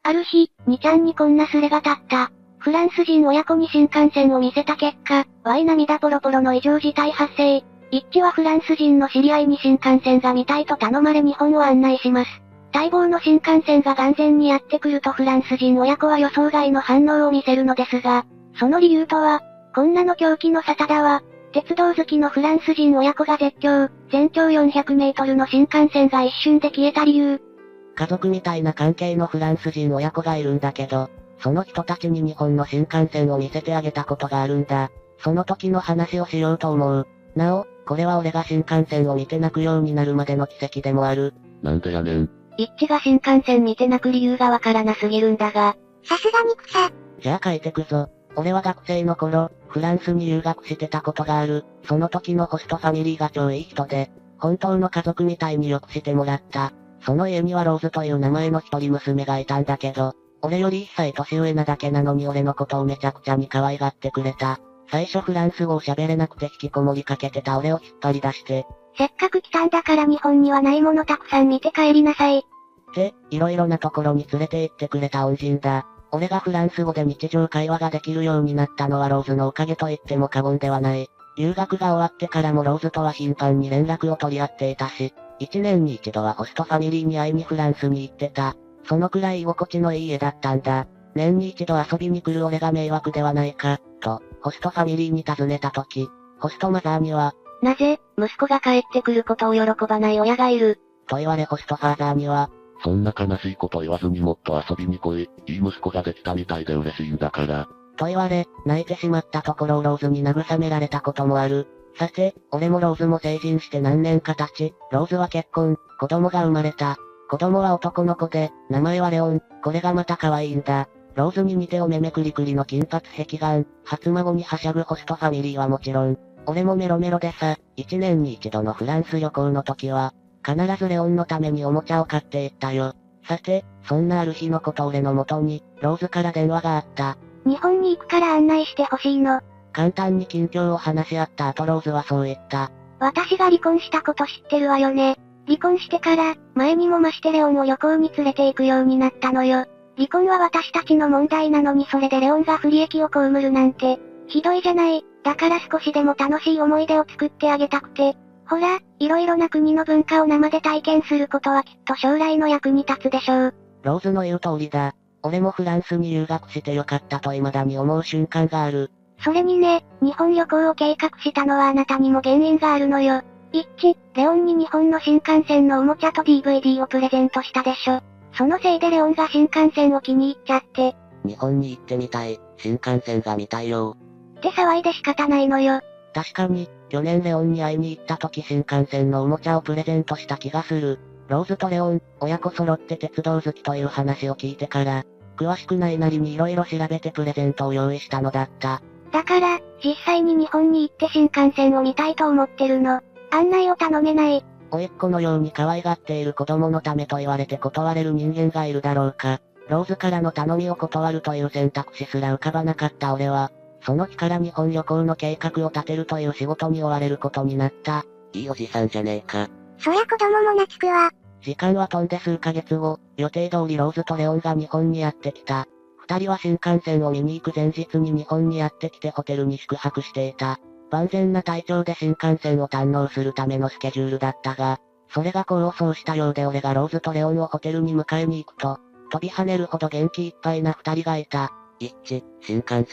ある日、2ちゃんにこんなスレが立った。フランス人親子に新幹線を見せた結果、涙ポロポロの異常事態発生。一致はフランス人の知り合いに新幹線が見たいと頼まれ日本を案内します。待望の新幹線が眼前にやってくるとフランス人親子は予想外の反応を見せるのですが、その理由とは、こんなの狂気の沙汰だわ。鉄道好きのフランス人親子が絶叫、全長400メートルの新幹線が一瞬で消えた理由。家族みたいな関係のフランス人親子がいるんだけど、その人たちに日本の新幹線を見せてあげたことがあるんだ。その時の話をしようと思う。なお、これは俺が新幹線を見て泣くようになるまでの奇跡でもある。なんでやねん。一致が新幹線見て泣く理由がわからなすぎるんだが。さすがに草。じゃあ書いてくぞ。俺は学生の頃、フランスに留学してたことがある。その時のホストファミリーが超いい人で、本当の家族みたいによくしてもらった。その家にはローズという名前の一人娘がいたんだけど、俺より1歳年上なだけなのに俺のことをめちゃくちゃに可愛がってくれた。最初フランス語を喋れなくて引きこもりかけてた俺を引っ張り出して。せっかく来たんだから日本にはないものたくさん見て帰りなさい。で、いろいろなところに連れて行ってくれた恩人だ。俺がフランス語で日常会話ができるようになったのはローズのおかげと言っても過言ではない。留学が終わってからもローズとは頻繁に連絡を取り合っていたし、1年に一度はホストファミリーに会いにフランスに行ってた。そのくらい居心地のいい家だったんだ。年に一度遊びに来る俺が迷惑ではないか、と、ホストファミリーに尋ねたとき、ホストマザーには、なぜ、息子が帰ってくることを喜ばない親がいる。と言われホストファーザーには、そんな悲しいこと言わずにもっと遊びに来い。いい息子ができたみたいで嬉しいんだから。と言われ、泣いてしまったところをローズに慰められたこともある。さて、俺もローズも成人して何年か経ち、ローズは結婚、子供が生まれた。子供は男の子で、名前はレオン、これがまた可愛いんだ。ローズに似てお目目くりくりの金髪壁眼、初孫にはしゃぐホストファミリーはもちろん、俺もメロメロでさ、1年に一度のフランス旅行の時は、必ずレオンのためにおもちゃを買っていったよ。さて、そんなある日のこと俺の元に、ローズから電話があった。日本に行くから案内してほしいの。簡単に近況を話し合った後ローズはそう言った。私が離婚したこと知ってるわよね。離婚してから、前にも増してレオンを旅行に連れて行くようになったのよ。離婚は私たちの問題なのにそれでレオンが不利益を被るなんて、ひどいじゃない。だから少しでも楽しい思い出を作ってあげたくて。ほら、いろいろな国の文化を生で体験することはきっと将来の役に立つでしょう。ローズの言う通りだ。俺もフランスに留学してよかったと未だに思う瞬間がある。それにね、日本旅行を計画したのはあなたにも原因があるのよ。一致、レオンに日本の新幹線のおもちゃと DVD をプレゼントしたでしょ。そのせいでレオンが新幹線を気に入っちゃって。日本に行ってみたい、新幹線が見たいよ。って騒いで仕方ないのよ。確かに、去年レオンに会いに行った時新幹線のおもちゃをプレゼントした気がする。ローズとレオン、親子揃って鉄道好きという話を聞いてから、詳しくないなりに色々調べてプレゼントを用意したのだった。だから、実際に日本に行って新幹線を見たいと思ってるの。案内を頼めない。甥っ子のように可愛がっている子供のためと言われて断れる人間がいるだろうか。ローズからの頼みを断るという選択肢すら浮かばなかった俺は、その日から日本旅行の計画を立てるという仕事に追われることになった。いいおじさんじゃねえか。そりゃ子供も泣くわ。時間は飛んで数ヶ月後、予定通りローズとレオンが日本にやってきた。二人は新幹線を見に行く前日に日本にやってきてホテルに宿泊していた。万全な体調で新幹線を堪能するためのスケジュールだったが、それが功を奏したようで俺がローズとレオンをホテルに迎えに行くと、飛び跳ねるほど元気いっぱいな二人がいた。一致、新幹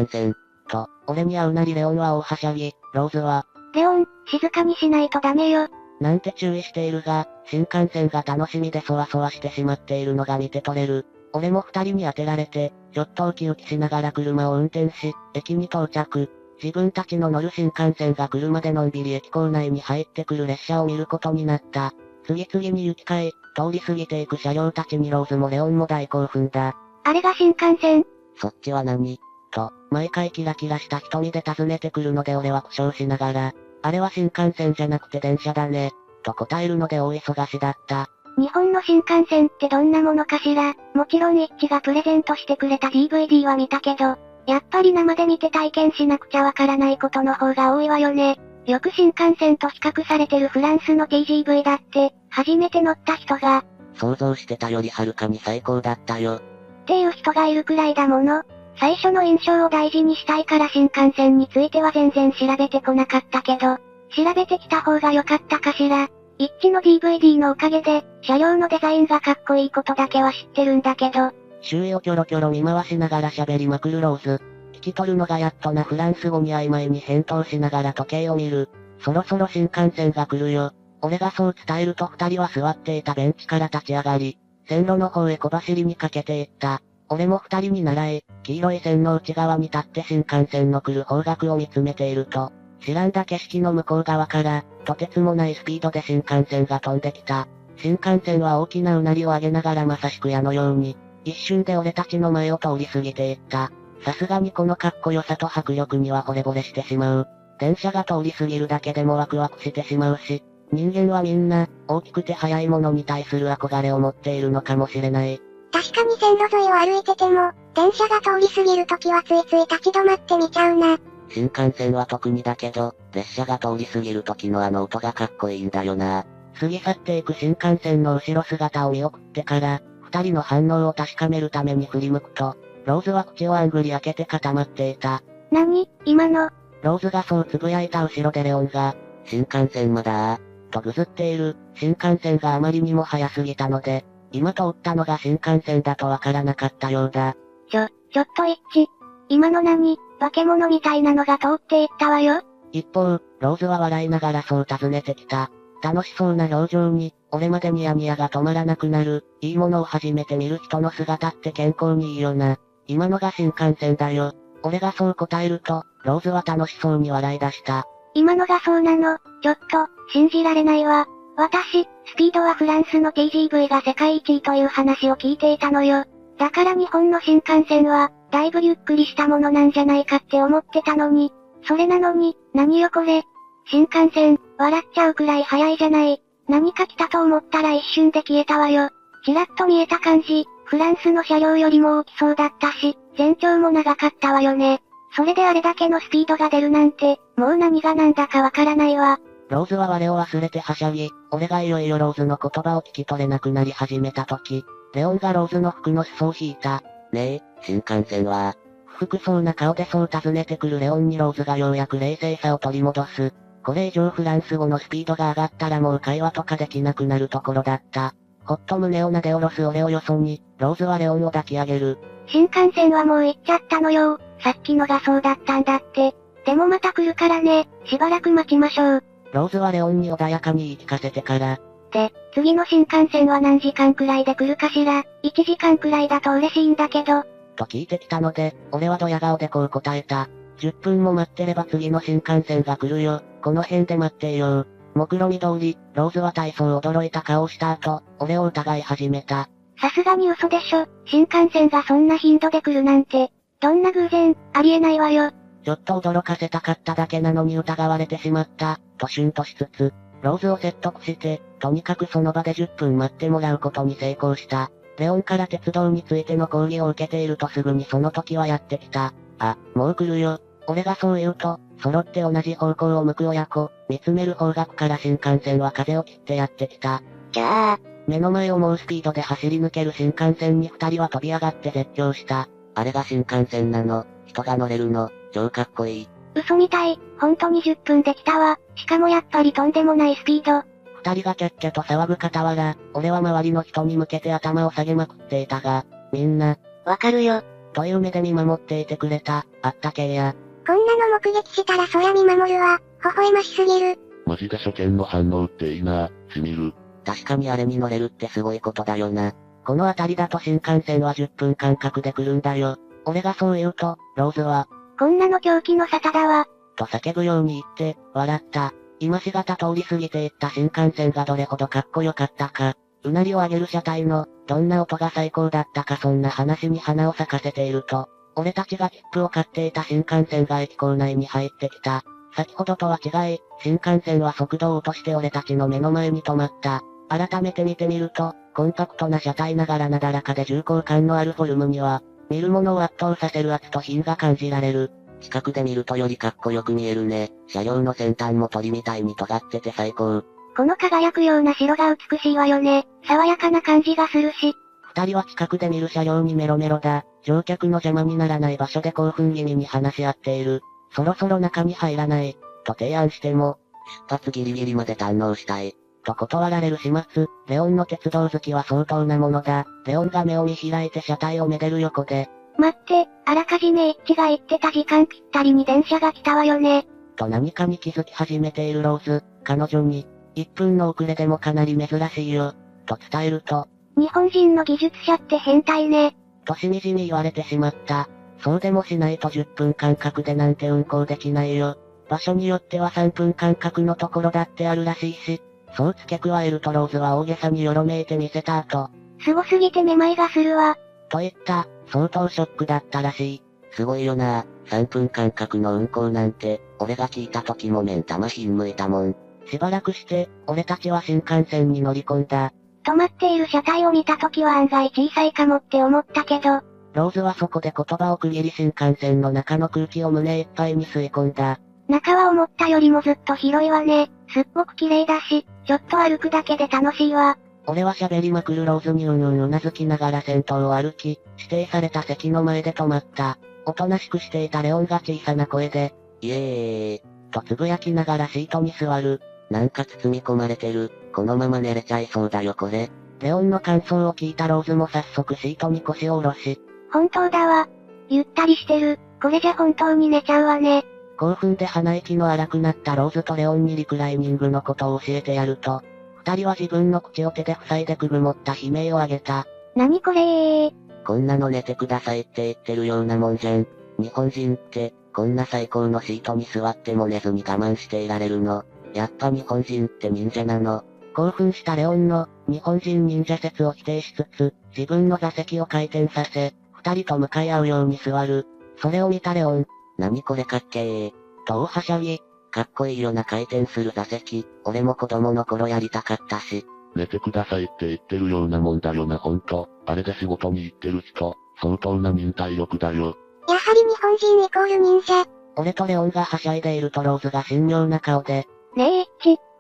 線、と、俺に会うなりレオンは大はしゃぎ、ローズは、レオン、静かにしないとダメよ。なんて注意しているが、新幹線が楽しみでそわそわしてしまっているのが見て取れる。俺も二人に当てられて、ちょっとウキウキしながら車を運転し、駅に到着。自分たちの乗る新幹線が車でのんびり駅構内に入ってくる列車を見ることになった。次々に行き交い、通り過ぎていく車両たちにローズもレオンも大興奮だ。あれが新幹線？そっちは何？と、毎回キラキラした瞳で尋ねてくるので俺は苦笑しながら、あれは新幹線じゃなくて電車だね、と答えるので大忙しだった。日本の新幹線ってどんなものかしら？もちろん一致がプレゼントしてくれた DVD は見たけど、やっぱり生で見て体験しなくちゃわからないことの方が多いわよね。よく新幹線と比較されてるフランスの TGV だって、初めて乗った人が、想像してたよりはるかに最高だったよ。っていう人がいるくらいだもの。最初の印象を大事にしたいから新幹線については全然調べてこなかったけど、調べてきた方が良かったかしら。一致の DVD のおかげで、車両のデザインがかっこいいことだけは知ってるんだけど。周囲をキョロキョロ見回しながら喋りまくるローズ。聞き取るのがやっとなフランス語に曖昧に返答しながら時計を見る。そろそろ新幹線が来るよ。俺がそう伝えると二人は座っていたベンチから立ち上がり、線路の方へ小走りにかけていった。俺も二人に習い、黄色い線の内側に立って新幹線の来る方角を見つめていると、知らんだ景色の向こう側から、とてつもないスピードで新幹線が飛んできた。新幹線は大きなうなりを上げながらまさしく矢のように、一瞬で俺たちの前を通り過ぎていった。さすがにこのかっこよさと迫力には惚れ惚れしてしまう。電車が通り過ぎるだけでもワクワクしてしまうし、人間はみんな、大きくて速いものに対する憧れを持っているのかもしれない。確かに線路沿いを歩いてても、電車が通り過ぎるときはついつい立ち止まって見ちゃうな。新幹線は特にだけど、列車が通り過ぎる時のあの音がかっこいいんだよな。過ぎ去っていく新幹線の後ろ姿を見送ってから、二人の反応を確かめるために振り向くと、ローズは口をあんぐり開けて固まっていた。何今の。ローズがそう呟いた後ろでレオンが、新幹線まだとぐずっている。新幹線があまりにも速すぎたので、今通ったのが新幹線だとわからなかったようだ。ちょっと一致。今の何化け物みたいなのが通っていったわよ。一方、ローズは笑いながらそう尋ねてきた。楽しそうな表情に、俺までニヤニヤが止まらなくなる。いいものを初めて見る人の姿って健康にいいよな。今のが新幹線だよ。俺がそう答えると、ローズは楽しそうに笑い出した。今のがそうなの。ちょっと、信じられないわ。私、スピードはフランスの TGV が世界一位という話を聞いていたのよ。だから日本の新幹線は、だいぶゆっくりしたものなんじゃないかって思ってたのに。それなのに、何よこれ。新幹線、笑っちゃうくらい速いじゃない。何か来たと思ったら一瞬で消えたわよ。ちらっと見えた感じ、フランスの車両よりも大きそうだったし、全長も長かったわよね。それであれだけのスピードが出るなんて、もう何が何だかわからないわ。ローズは我を忘れてはしゃぎ、俺がいよいよローズの言葉を聞き取れなくなり始めた時、レオンがローズの服の裾を引いた。ねえ、新幹線は。不服そうな顔でそう尋ねてくるレオンにローズがようやく冷静さを取り戻す。これ以上フランス語のスピードが上がったらもう会話とかできなくなるところだった。ほっと胸をなで下ろす俺をよそに、ローズはレオンを抱き上げる。新幹線はもう行っちゃったのよ。さっきのがそうだったんだって。でもまた来るからね、しばらく待ちましょう。ローズはレオンに穏やかに言い聞かせてから。で、次の新幹線は何時間くらいで来るかしら。1時間くらいだと嬉しいんだけど。と聞いてきたので、俺はドヤ顔でこう答えた。10分も待ってれば次の新幹線が来るよ。この辺で待っていよう。目論見通り、ローズは大層驚いた顔をした後、俺を疑い始めた。さすがに嘘でしょ。新幹線がそんな頻度で来るなんて。どんな偶然、ありえないわよ。ちょっと驚かせたかっただけなのに疑われてしまった、とシュンとしつつ、ローズを説得して、とにかくその場で10分待ってもらうことに成功した。レオンから鉄道についての講義を受けているとすぐにその時はやってきた。あ、もう来るよ。俺がそう言うと、揃って同じ方向を向く親子、見つめる方角から新幹線は風を切ってやってきた。じゃあ、目の前を猛スピードで走り抜ける新幹線に二人は飛び上がって絶叫した。あれが新幹線なの。人が乗れるの。超かっこいい。嘘みたい。本当に10分できたわ。しかもやっぱりとんでもないスピード。二人がキャッキャと騒ぐ傍ら、俺は周りの人に向けて頭を下げまくっていたが、みんな、わかるよ。という目で見守っていてくれた。あったけや。こんなの目撃したらそりゃ見守るわ。微笑ましすぎる。マジで初見の反応っていいな、しみる。確かにあれに乗れるってすごいことだよな。この辺りだと新幹線は10分間隔で来るんだよ。俺がそう言うと、ローズは、こんなの狂気の沙汰だわ。と叫ぶように言って、笑った。今しがた通り過ぎていった新幹線がどれほどかっこよかったか。うなりを上げる車体の、どんな音が最高だったかそんな話に花を咲かせていると、俺たちが切符を買っていた新幹線が駅構内に入ってきた。先ほどとは違い、新幹線は速度を落として俺たちの目の前に止まった。改めて見てみると、コンパクトな車体ながらなだらかで重厚感のあるフォルムには、見るものを圧倒させる圧と品が感じられる。近くで見るとよりかっこよく見えるね。車両の先端も鳥みたいに尖ってて最高。この輝くような白が美しいわよね。爽やかな感じがするし。二人は近くで見る車両にメロメロだ。乗客の邪魔にならない場所で興奮気味に話し合っている。そろそろ中に入らない。と提案しても、出発ギリギリまで堪能したい。と断られる始末。レオンの鉄道好きは相当なものだ。レオンが目を見開いて車体をめでる横で。待って、あらかじめ一致が言ってた時間ぴったりに電車が来たわよね。と何かに気づき始めているローズ。彼女に、1分の遅れでもかなり珍しいよ。と伝えると、日本人の技術者って変態ね。としみじみ言われてしまった。そうでもしないと10分間隔でなんて運行できないよ。場所によっては3分間隔のところだってあるらしいし、そう付け加えるとローズは大げさによろめいてみせた後、すごすぎてめまいがするわ。と言った。相当ショックだったらしい。すごいよな。3分間隔の運行なんて、俺が聞いた時も目ん玉ひんむいたもん。しばらくして、俺たちは新幹線に乗り込んだ。止まっている車体を見た時は案外小さいかもって思ったけど、ローズはそこで言葉を区切り新幹線の中の空気を胸いっぱいに吸い込んだ。中は思ったよりもずっと広いわね。すっごく綺麗だし、ちょっと歩くだけで楽しいわ。俺は喋りまくるローズにうなずきながら先頭を歩き、指定された席の前で止まった。おとなしくしていたレオンが小さな声で、イエーイ。とつぶやきながらシートに座る。なんか包み込まれてる。このまま寝れちゃいそうだよこれ。レオンの感想を聞いたローズも早速シートに腰を下ろし、本当だわ。ゆったりしてる。これじゃ本当に寝ちゃうわね。興奮で鼻息の荒くなったローズとレオンにリクライニングのことを教えてやると、二人は自分の口を手で塞いでくぐもった悲鳴を上げた。何これー。こんなの寝てくださいって言ってるようなもんじゃん。日本人って、こんな最高のシートに座っても寝ずに我慢していられるの。やっぱ日本人って忍者なの。興奮したレオンの、日本人忍者説を否定しつつ、自分の座席を回転させ、二人と向かい合うように座る。それを見たレオン、何これかっけー。と大はしゃぎ。かっこいいよな回転する座席。俺も子供の頃やりたかったし。寝てくださいって言ってるようなもんだよなほんと。あれで仕事に行ってる人、相当な忍耐力だよ。やはり日本人イコール忍者。俺とレオンがはしゃいでいるとローズが神妙な顔で、ねえ、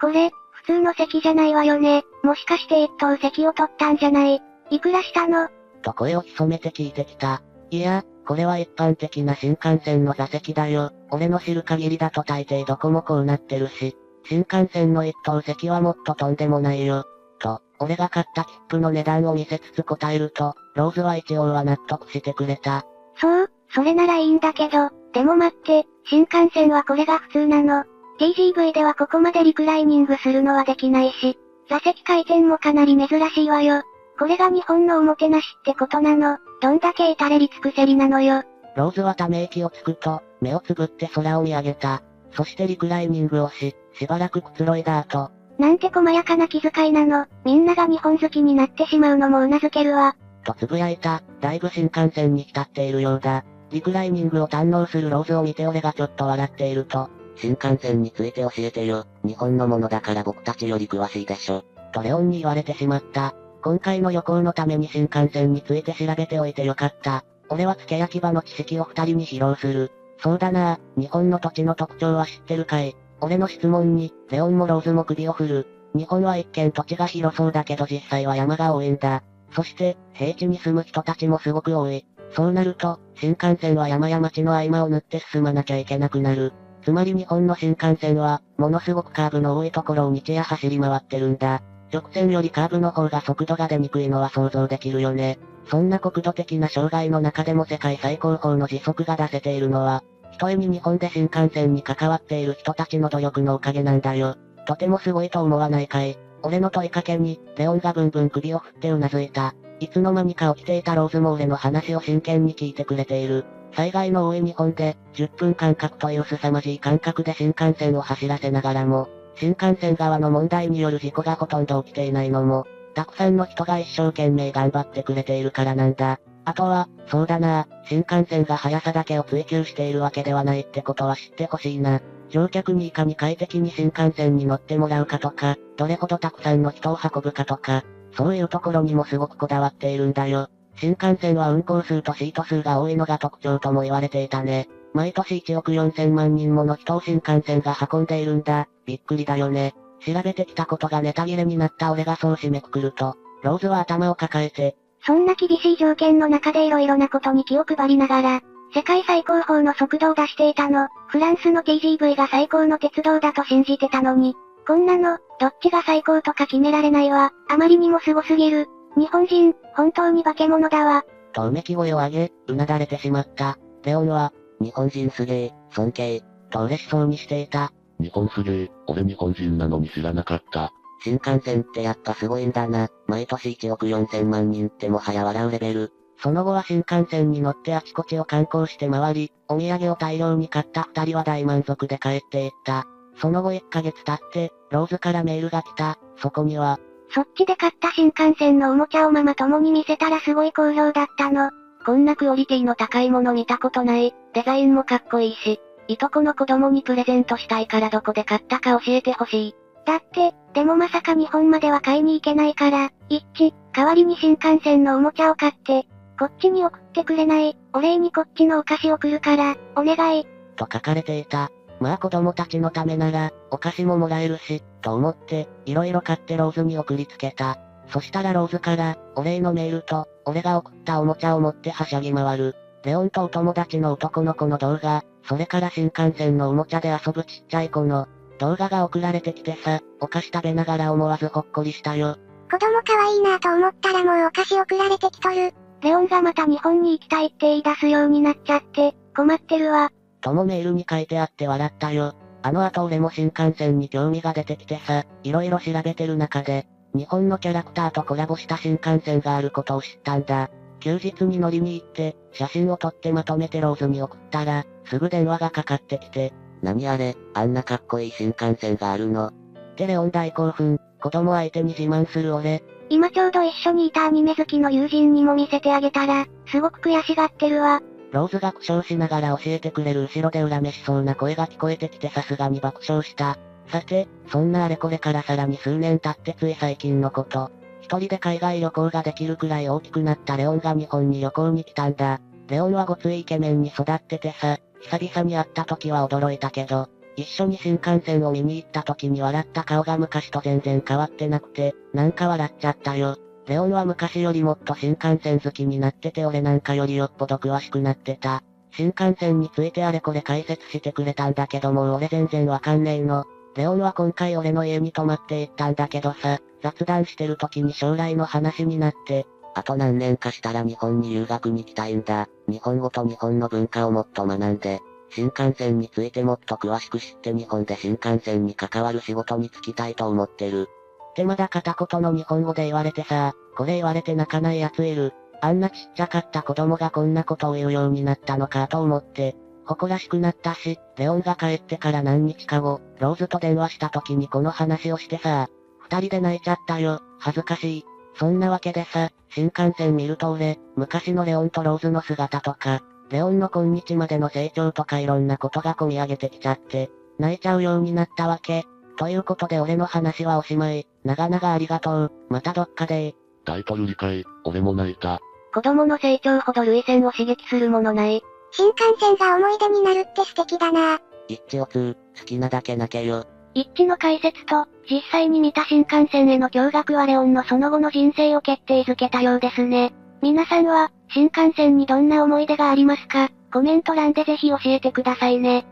これ、普通の席じゃないわよね。もしかして一等席を取ったんじゃない？いくらしたの？と声を潜めて聞いてきた。いや、これは一般的な新幹線の座席だよ。俺の知る限りだと大抵どこもこうなってるし、新幹線の一等席はもっととんでもないよ。と、俺が買った切符の値段を見せつつ答えると、ローズは一応は納得してくれた。そう、それならいいんだけど、でも待って、新幹線はこれが普通なの。TGV ではここまでリクライニングするのはできないし、座席回転もかなり珍しいわよ。これが日本のおもてなしってことなの。どんだけ至れり尽くせりなのよ。ローズはため息をつくと、目をつぶって空を見上げた。そしてリクライニングをしばらくくつろいだ後、なんて細やかな気遣いなの。みんなが日本好きになってしまうのも頷けるわ。とつぶやいた。だいぶ新幹線に浸っているようだ。リクライニングを堪能するローズを見て俺がちょっと笑っていると、新幹線について教えてよ。日本のものだから僕たちより詳しいでしょ。とレオンに言われてしまった。今回の旅行のために新幹線について調べておいてよかった。俺は付け焼き場の知識を二人に披露する。そうだな、日本の土地の特徴は知ってるかい？俺の質問に、レオンもローズも首を振る。日本は一見土地が広そうだけど実際は山が多いんだ。そして、平地に住む人たちもすごく多い。そうなると、新幹線は山や町の合間を縫って進まなきゃいけなくなる。つまり日本の新幹線は、ものすごくカーブの多いところを日夜走り回ってるんだ。直線よりカーブの方が速度が出にくいのは想像できるよね。そんな国土的な障害の中でも世界最高峰の時速が出せているのは、ひとえに日本で新幹線に関わっている人たちの努力のおかげなんだよ。とてもすごいと思わないかい？俺の問いかけに、レオンがブンブン首を振ってうなずいた。いつの間にか起きていたローズも俺の話を真剣に聞いてくれている。災害の多い日本で、10分間隔という凄まじい間隔で新幹線を走らせながらも、新幹線側の問題による事故がほとんど起きていないのも、たくさんの人が一生懸命頑張ってくれているからなんだ。あとは、そうだな、新幹線が速さだけを追求しているわけではないってことは知ってほしいな。乗客にいかに快適に新幹線に乗ってもらうかとか、どれほどたくさんの人を運ぶかとか、そういうところにもすごくこだわっているんだよ。新幹線は運行数とシート数が多いのが特徴とも言われていたね。毎年1億4000万人もの人を新幹線が運んでいるんだ。びっくりだよね。調べてきたことがネタ切れになった俺がそう締めくくると、ローズは頭を抱えて、そんな厳しい条件の中で色々なことに気を配りながら、世界最高峰の速度を出していたの。フランスの TGV が最高の鉄道だと信じてたのに、こんなの、どっちが最高とか決められないわ。あまりにもすごすぎる。日本人、本当に化け物だわ。とうめき声を上げ、うなだれてしまった。レオンは、日本人すげえ、尊敬、と嬉しそうにしていた。日本すげえ、俺日本人なのに知らなかった。新幹線ってやっぱすごいんだな。毎年1億4000万人ってもはや笑うレベル。その後は新幹線に乗ってあちこちを観光して回り、お土産を大量に買った二人は大満足で帰っていった。その後1ヶ月経って、ローズからメールが来た。そこには、そっちで買った新幹線のおもちゃをママ友に見せたらすごい好評だったの。こんなクオリティの高いもの見たことない。デザインもかっこいいし、いとこの子供にプレゼントしたいからどこで買ったか教えてほしい。だって、でもまさか日本までは買いに行けないから、代わりに新幹線のおもちゃを買って、こっちに送ってくれない。お礼にこっちのお菓子送るから、お願い。と書かれていた。まあ子供たちのためなら、お菓子ももらえるし、と思って、いろいろ買ってローズに送りつけた。そしたらローズから、お礼のメールと、俺が送ったおもちゃを持ってはしゃぎ回る。レオンとお友達の男の子の動画、それから新幹線のおもちゃで遊ぶちっちゃい子の、動画が送られてきてさ、お菓子食べながら思わずほっこりしたよ。子供可愛いなと思ったらもうお菓子送られてきとる。レオンがまた日本に行きたいって言い出すようになっちゃって、困ってるわ。ともメールに書いてあって笑ったよ。あの後俺も新幹線に興味が出てきてさ、いろいろ調べてる中で、日本のキャラクターとコラボした新幹線があることを知ったんだ。休日に乗りに行って、写真を撮ってまとめてローズに送ったら、すぐ電話がかかってきて、何あれ、あんなかっこいい新幹線があるの。でレオン大興奮、子供相手に自慢する俺。今ちょうど一緒にいたアニメ好きの友人にも見せてあげたら、すごく悔しがってるわ。ローズが苦笑しながら教えてくれる後ろで恨めしそうな声が聞こえてきてさすがに爆笑した。さて、そんなあれこれからさらに数年経ってつい最近のこと。一人で海外旅行ができるくらい大きくなったレオンが日本に旅行に来たんだ。レオンはごついイケメンに育っててさ、久々に会った時は驚いたけど、一緒に新幹線を見に行った時に笑った顔が昔と全然変わってなくて、なんか笑っちゃったよ。レオンは昔よりもっと新幹線好きになってて俺なんかよりよっぽど詳しくなってた。新幹線についてあれこれ解説してくれたんだけどもう俺全然わかんねえの。レオンは今回俺の家に泊まって行ったんだけどさ、雑談してる時に将来の話になって、あと何年かしたら日本に留学に来たいんだ。日本語と日本の文化をもっと学んで、新幹線についてもっと詳しく知って日本で新幹線に関わる仕事に就きたいと思ってる。ってまだ片言の日本語で言われてさ、これ言われて泣かないやついる。あんなちっちゃかった子供がこんなことを言うようになったのかと思って、誇らしくなったし、レオンが帰ってから何日か後、ローズと電話した時にこの話をしてさ、二人で泣いちゃったよ、恥ずかしい。そんなわけでさ、新幹線見ると俺、昔のレオンとローズの姿とか、レオンの今日までの成長とかいろんなことが込み上げてきちゃって、泣いちゃうようになったわけ。ということで俺の話はおしまい。長々ありがとう。またどっかでタイトル理解、俺も泣いた。子供の成長ほど涙腺を刺激するものない。新幹線が思い出になるって素敵だな。一致おつー、好きなだけ泣けよ。一致の解説と、実際に見た新幹線への驚愕はレオンのその後の人生を決定づけたようですね。皆さんは、新幹線にどんな思い出がありますか？コメント欄でぜひ教えてくださいね。